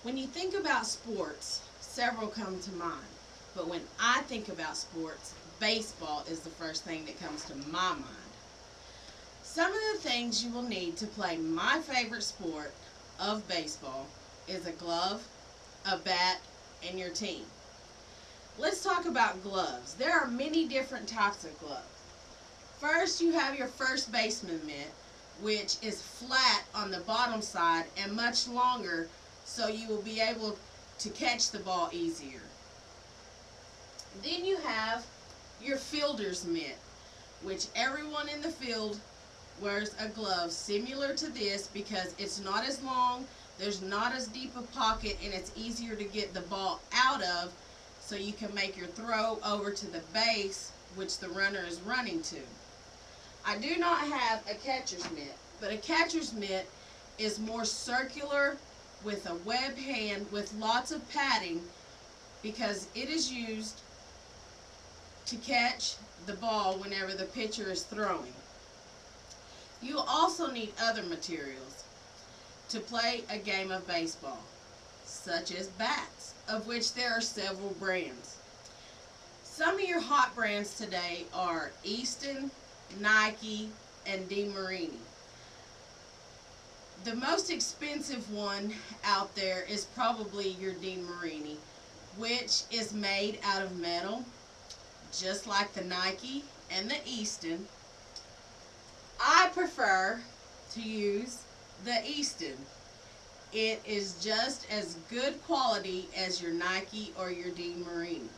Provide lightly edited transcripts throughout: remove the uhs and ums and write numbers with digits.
When you think about sports, several come to mind. But when I think about sports, baseball is the first thing that comes to my mind. Some of the things you will need to play my favorite sport of baseball is a glove, a bat, and your team. Let's talk about gloves. There are many different types of gloves. First, you have your first baseman mitt, which is flat on the bottom side and much longer, so you will be able to catch the ball easier. Then you have your fielder's mitt, which everyone in the field wears a glove similar to this because it's not as long, there's not as deep a pocket, and it's easier to get the ball out of, so you can make your throw over to the base, which the runner is running to. I do not have a catcher's mitt, but a catcher's mitt is more circular with a web hand with lots of padding because it is used to catch the ball whenever the pitcher is throwing. You also need other materials to play a game of baseball, such as bats, of which there are several brands. Some of your hot brands today are Easton, Nike, and DeMarini. The most expensive one out there is probably your DeMarini, which is made out of metal, just like the Nike and the Easton. I prefer to use the Easton. It is just as good quality as your Nike or your DeMarini.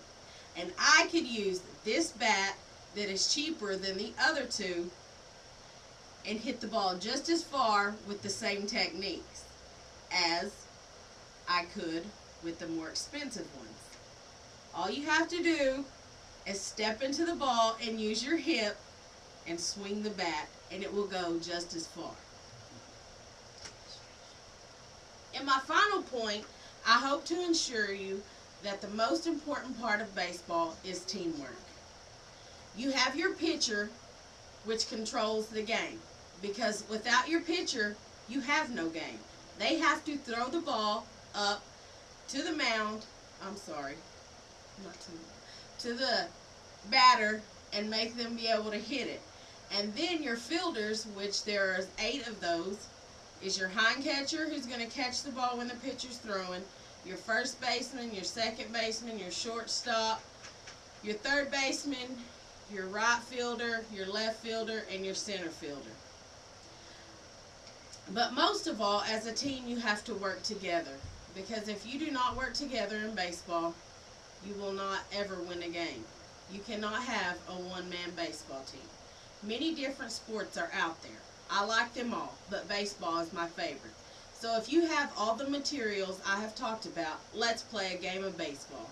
And I could use this bat that is cheaper than the other two and hit the ball just as far with the same techniques as I could with the more expensive ones. All you have to do is step into the ball and use your hip and swing the bat, and it will go just as far. In my final point, I hope to ensure you that the most important part of baseball is teamwork. You have your pitcher, which controls the game, because without your pitcher, you have no game. They have to throw the ball up to the mound, to the batter, and make them be able to hit it. And then your fielders, which there are 8 of those, is your hind catcher, who's going to catch the ball when the pitcher's throwing, your first baseman, your second baseman, your shortstop, your third baseman, your right fielder, your left fielder, and your center fielder. But most of all, as a team, you have to work together, because if you do not work together in baseball, you will not ever win a game. You cannot have a one-man baseball team. Many different sports are out there. I like them all, but baseball is my favorite. So if you have all the materials I have talked about, let's play a game of baseball.